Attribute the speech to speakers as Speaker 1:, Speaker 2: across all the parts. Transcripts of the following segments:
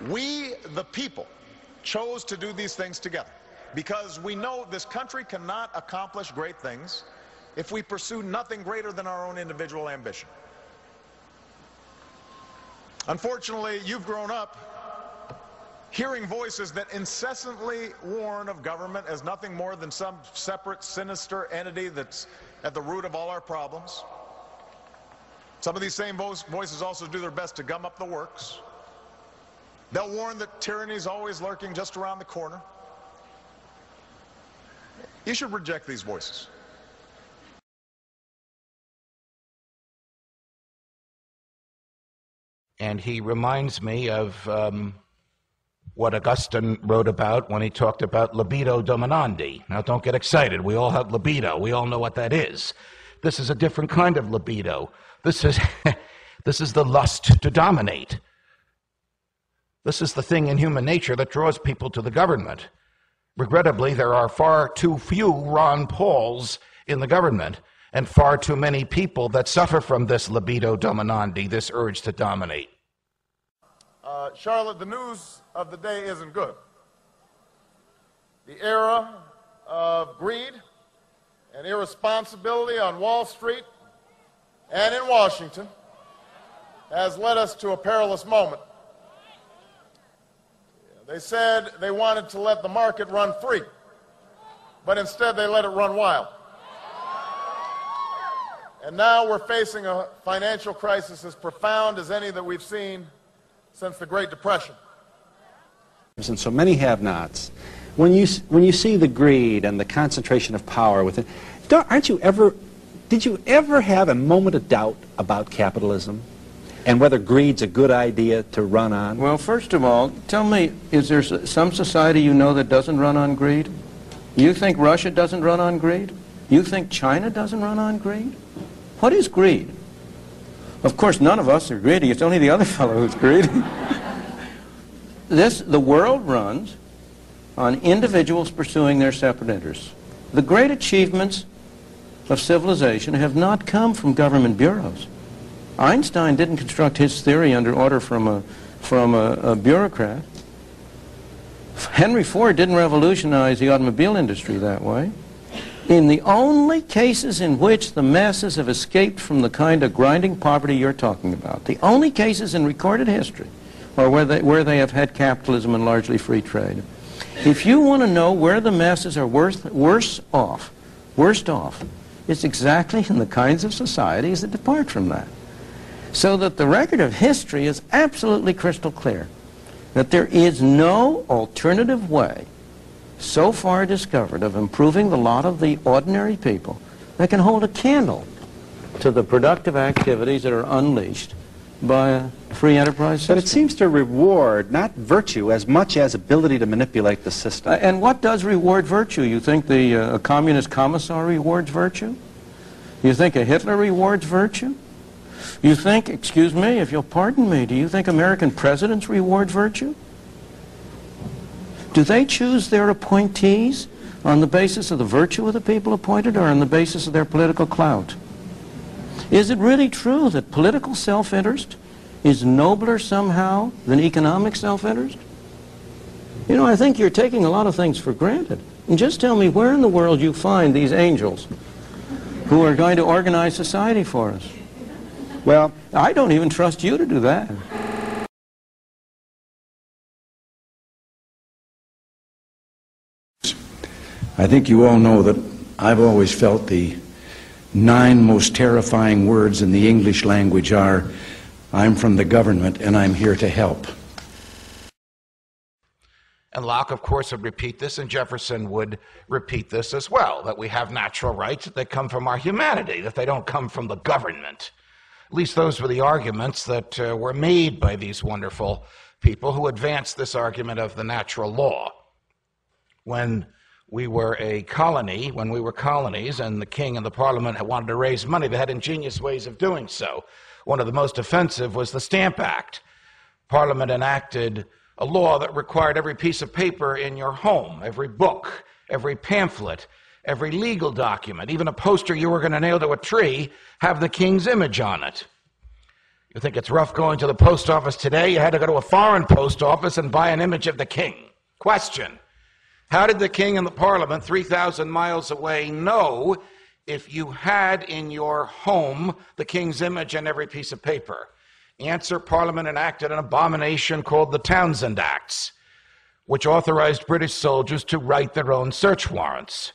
Speaker 1: We, the people, chose to do these things together because we know this country cannot accomplish great things if we pursue nothing greater than our own individual ambition. Unfortunately, you've grown up hearing voices that incessantly warn of government as nothing more than some separate, sinister entity that's at the root of all our problems. Some of these same voices also do their best to gum up the works. They'll warn that tyranny is always lurking just around the corner. You should reject these voices.
Speaker 2: And he reminds me of what Augustine wrote about when he talked about libido dominandi. Now, don't get excited. We all have libido. We all know what that is. This is a different kind of libido. This is, this is the lust to dominate. This is the thing in human nature that draws people to the government. Regrettably, there are far too few Ron Pauls in the government and far too many people that suffer from this libido dominandi, this urge to dominate.
Speaker 3: Charlotte, the news of the day isn't good. The era of greed and irresponsibility on Wall Street and in Washington has led us to a perilous moment. They said they wanted to let the market run free, but instead they let it run wild. And now we're facing a financial crisis as profound as any that we've seen since the Great Depression.
Speaker 4: And so many have-nots. When you see the greed and the concentration of power within, did you ever have a moment of doubt about capitalism and whether greed's a good idea to run on?
Speaker 5: Well, first of all, tell me, is there some society you know that doesn't run on greed? You think Russia doesn't run on greed? You think China doesn't run on greed? What is greed? Of course, none of us are greedy. It's only the other fellow who's greedy. The world runs on individuals pursuing their separate interests. The great achievements of civilization have not come from government bureaus. Einstein didn't construct his theory under order from a bureaucrat. Henry Ford didn't revolutionize the automobile industry that way. In the only cases in which the masses have escaped from the kind of grinding poverty you're talking about, the only cases in recorded history are where they have had capitalism and largely free trade. If you want to know where the masses are worst off, it's exactly in the kinds of societies that depart from that. So that the record of history is absolutely crystal clear, that there is no alternative way so far discovered of improving the lot of the ordinary people that can hold a candle to the productive activities that are unleashed by a free enterprise system.
Speaker 4: But it seems to reward not virtue as much as ability to manipulate the system.
Speaker 5: And what does reward virtue? You think a communist commissar rewards virtue? You think a Hitler rewards virtue? You think, excuse me, if you'll pardon me, do you think American presidents reward virtue? Do they choose their appointees on the basis of the virtue of the people appointed or on the basis of their political clout? Is it really true that political self-interest is nobler somehow than economic self-interest? You know, I think you're taking a lot of things for granted. And just tell me where in the world you find these angels who are going to organize society for us.
Speaker 4: Well,
Speaker 5: I don't even trust you to do that.
Speaker 6: I think you all know that I've always felt the 9 most terrifying words in the English language are, I'm from the government and I'm here to help.
Speaker 2: And Locke, of course, would repeat this, and Jefferson would repeat this as well, that we have natural rights, that they come from our humanity, that they don't come from the government. At least those were the arguments that were made by these wonderful people who advanced this argument of the natural law. When we were a colony, when we were colonies, and the king and the parliament had wanted to raise money, they had ingenious ways of doing so. One of the most offensive was the Stamp Act. Parliament enacted a law that required every piece of paper in your home, every book, every pamphlet, every legal document, even a poster you were going to nail to a tree, have the king's image on it. You think it's rough going to the post office today? You had to go to a foreign post office and buy an image of the king. Question: how did the king and the parliament 3,000 miles away know if you had in your home the king's image on every piece of paper? Answer: Parliament enacted an abomination called the Townsend Acts, which authorized British soldiers to write their own search warrants.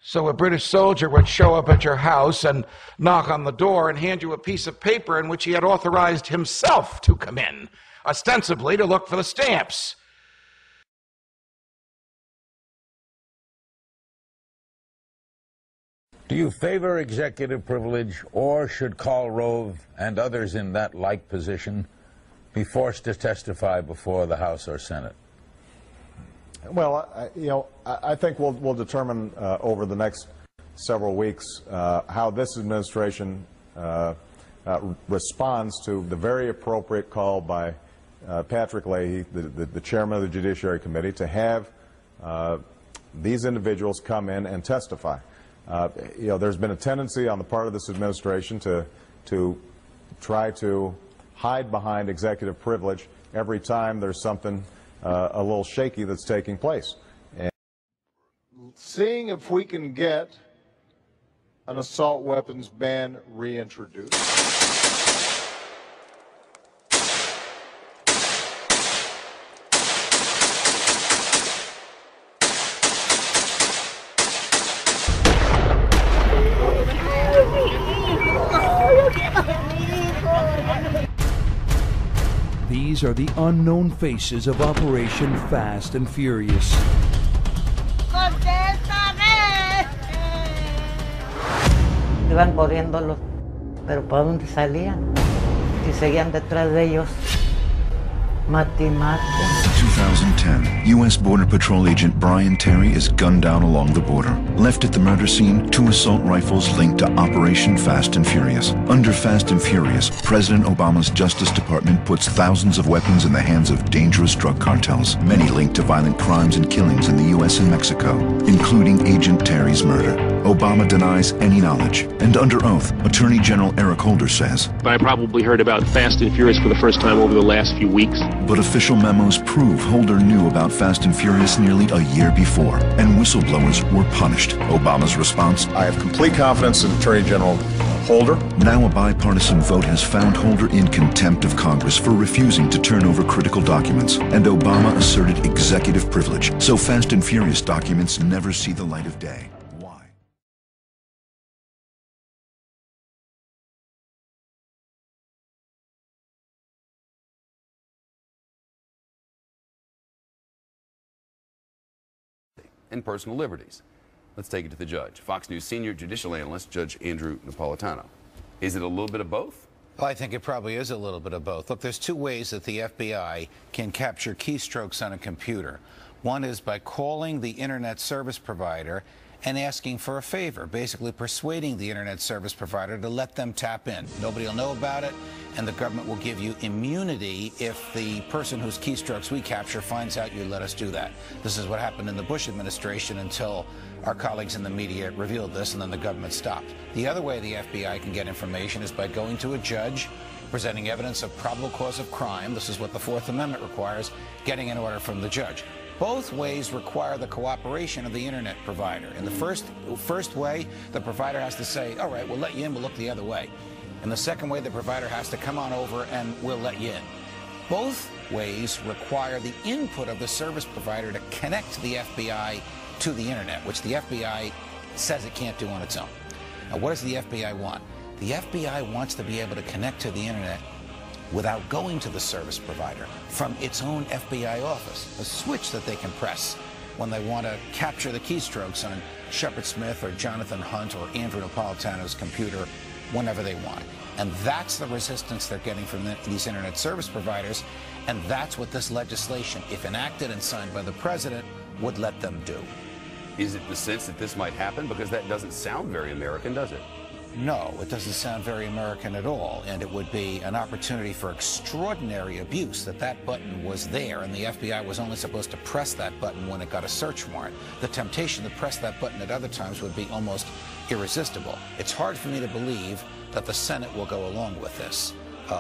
Speaker 2: So a British soldier would show up at your house and knock on the door and hand you a piece of paper in which he had authorized himself to come in, ostensibly to look for the stamps.
Speaker 7: Do you favor executive privilege, or should Karl Rove and others in that like position be forced to testify before the House or Senate?
Speaker 1: Well, I think we'll determine over the next several weeks how this administration responds to the very appropriate call by Patrick Leahy, the chairman of the Judiciary Committee, to have these individuals come in and testify. There's been a tendency on the part of this administration to try to hide behind executive privilege every time there's something a little shaky that's taking place. And
Speaker 3: Seeing if we can get an assault weapons ban reintroduced.
Speaker 8: These are the unknown faces of Operation Fast and Furious.
Speaker 9: Iban corriendo pero ¿para dónde salían? Y seguían detrás de ellos. Mate.
Speaker 10: 2010, U.S. Border Patrol agent Brian Terry is gunned down along the border. Left at the murder scene, 2 assault rifles linked to Operation Fast and Furious. Under Fast and Furious, President Obama's Justice Department puts thousands of weapons in the hands of dangerous drug cartels, many linked to violent crimes and killings in the U.S. and Mexico, including Agent Terry's murder. Obama denies any knowledge, and under oath, Attorney General Eric Holder says,
Speaker 11: I probably heard about Fast and Furious for the first time over the last few weeks.
Speaker 10: But official memos prove Holder knew about Fast and Furious nearly a year before, and whistleblowers were punished. Obama's response:
Speaker 3: I have complete confidence in Attorney General Holder.
Speaker 10: Now a bipartisan vote has found Holder in contempt of Congress for refusing to turn over critical documents, and Obama asserted executive privilege, so Fast and Furious documents never see the light of day. Why?
Speaker 12: And personal liberties. Let's take it to the judge. Fox News senior judicial analyst, Judge Andrew Napolitano. Is it a little bit of both?
Speaker 13: Well, I think it probably is a little bit of both. Look, there's 2 ways that the FBI can capture keystrokes on a computer. One is by calling the internet service provider and asking for a favor, basically persuading the internet service provider to let them tap in. Nobody will know about it, and the government will give you immunity if the person whose keystrokes we capture finds out you let us do that. This is what happened in the Bush administration until our colleagues in the media revealed this, and then the government stopped. The other way the FBI can get information is by going to a judge, presenting evidence of probable cause of crime. This is what the Fourth Amendment requires, getting an order from the judge. Both ways require the cooperation of the internet provider. In the first way, the provider has to say, all right, we'll let you in, we'll look the other way. In the second way, the provider has to come on over and we'll let you in. Both ways require the input of the service provider to connect the FBI to the internet, which the FBI says it can't do on its own. Now, what does the FBI want? The FBI wants to be able to connect to the internet without going to the service provider from its own FBI office, a switch that they can press when they want to capture the keystrokes on Shepard Smith or Jonathan Hunt or Andrew Napolitano's computer whenever they want. And that's the resistance they're getting from these internet service providers, and that's what this legislation, if enacted and signed by the president, would let them do.
Speaker 12: Is it the sense that this might happen? Because that doesn't sound very American, does it?
Speaker 13: No, it doesn't sound very American at all, and it would be an opportunity for extraordinary abuse that button was there, and the FBI was only supposed to press that button when it got a search warrant. The temptation to press that button at other times would be almost irresistible. It's hard for me to believe that the Senate will go along with this.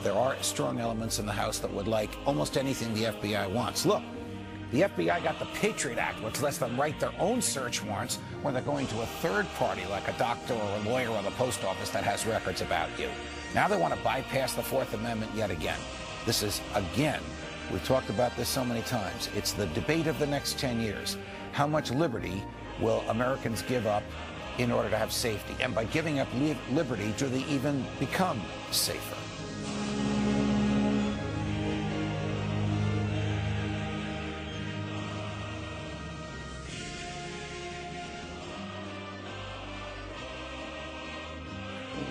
Speaker 13: There are strong elements in the House that would like almost anything the FBI wants. Look, the FBI got the Patriot Act, which lets them write their own search warrants when they're going to a third party, like a doctor or a lawyer or the post office that has records about you. Now they want to bypass the Fourth Amendment yet again. This is, again, we've talked about this so many times. It's the debate of the next 10 years. How much liberty will Americans give up in order to have safety? And by giving up liberty, do they even become safer?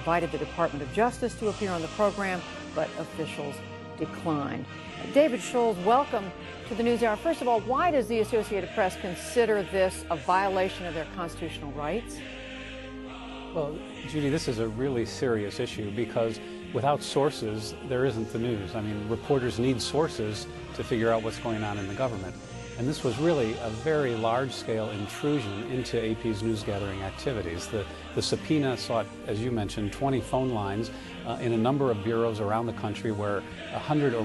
Speaker 14: Invited the Department of Justice to appear on the program, but officials declined. David Scholes, welcome to the NewsHour. First of all, why does the Associated Press consider this a violation of their constitutional rights?
Speaker 15: Well, Judy, this is a really serious issue because without sources, there isn't the news. I mean, reporters need sources to figure out what's going on in the government. And this was really a very large-scale intrusion into AP's news-gathering activities. The subpoena sought, as you mentioned, 20 phone lines in a number of bureaus around the country where 100 or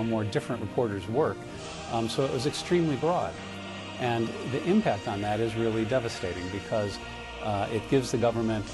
Speaker 15: more different reporters work. So it was extremely broad. And the impact on that is really devastating because it gives the government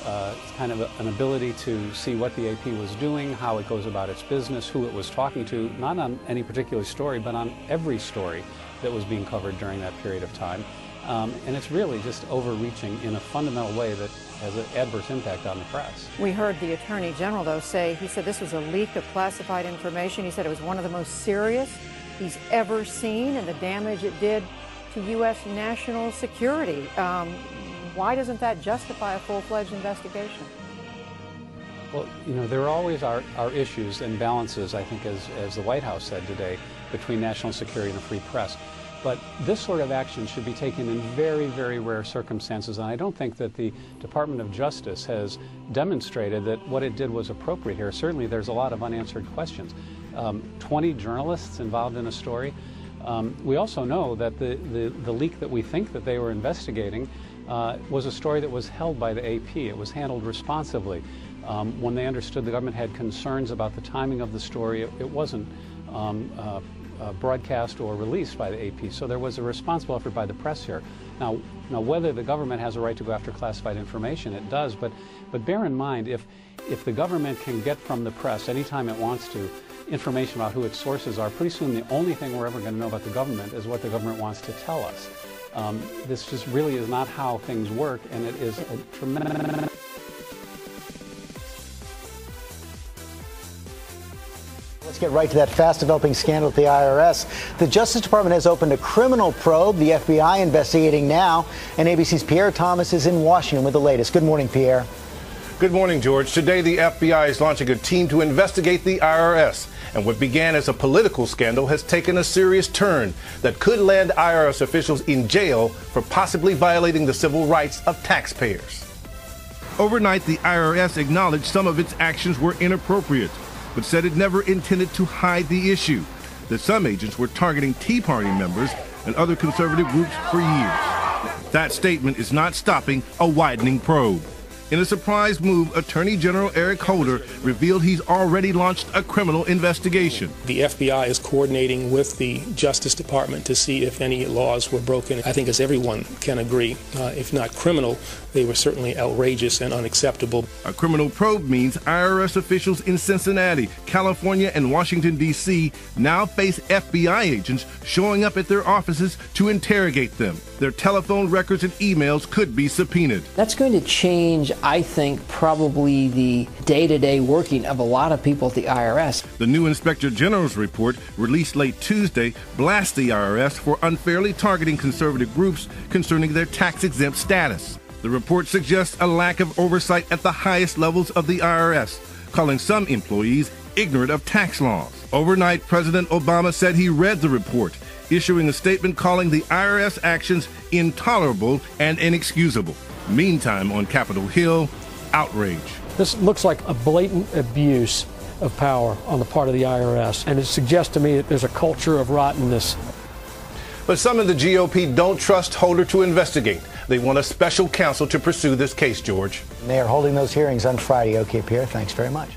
Speaker 15: kind of an ability to see what the AP was doing, how it goes about its business, who it was talking to, not on any particular story, but on every story that was being covered during that period of time. And it's really just overreaching in a fundamental way that has an adverse impact on the press.
Speaker 14: We heard the Attorney General, though, say, he said this was a leak of classified information. He said it was one of the most serious he's ever seen, and the damage it did to U.S. national security. Why doesn't that justify a full-fledged investigation?
Speaker 15: Well, you know, there always are issues and balances, I think, as the White House said today, between national security and a free press. But this sort of action should be taken in very, very rare circumstances, and I don't think that the Department of Justice has demonstrated that what it did was appropriate here. Certainly there's a lot of unanswered questions. 20 journalists involved in a story. We also know that the leak that we think that they were investigating was a story that was held by the AP. It was handled responsibly. When they understood the government had concerns about the timing of the story, it wasn't broadcast or released by the AP. So there was a responsible effort by the press here. Now whether the government has a right to go after classified information, it does, but bear in mind, if the government can get from the press anytime it wants to information about who its sources are, pretty soon the only thing we're ever going to know about the government is what the government wants to tell us. This just really is not how things work, and it is a tremendous...
Speaker 16: Let's get right to that fast-developing scandal at the IRS. The Justice Department has opened a criminal probe, the FBI investigating now, and ABC's Pierre Thomas is in Washington with the latest. Good morning, Pierre.
Speaker 17: Good morning, George. Today, the FBI is launching a team to investigate the IRS. And what began as a political scandal has taken a serious turn that could land IRS officials in jail for possibly violating the civil rights of taxpayers.
Speaker 18: Overnight, the IRS acknowledged some of its actions were inappropriate, but said it never intended to hide the issue, that some agents were targeting Tea Party members and other conservative groups for years. That statement is not stopping a widening probe. In a surprise move, Attorney General Eric Holder revealed he's already launched a criminal investigation.
Speaker 19: The FBI is coordinating with the Justice Department to see if any laws were broken. I think, as everyone can agree, if not criminal, they were certainly outrageous and unacceptable.
Speaker 18: A criminal probe means IRS officials in Cincinnati, California, and Washington, D.C. now face FBI agents showing up at their offices to interrogate them. Their telephone records and emails could be subpoenaed.
Speaker 20: That's going to change, I think, probably the day-to-day working of a lot of people at the IRS.
Speaker 18: The new Inspector General's report, released late Tuesday, blasts the IRS for unfairly targeting conservative groups concerning their tax-exempt status. The report suggests a lack of oversight at the highest levels of the IRS, calling some employees ignorant of tax laws. Overnight, President Obama said he read the report, issuing a statement calling the IRS actions intolerable and inexcusable. Meantime, on Capitol Hill, outrage.
Speaker 21: This looks like a blatant abuse of power on the part of the IRS, and it suggests to me that there's a culture of rottenness.
Speaker 17: But some in the GOP don't trust Holder to investigate. They want a special counsel to pursue this case, George.
Speaker 16: They are holding those hearings on Friday. Okay, Pierre, thanks very much.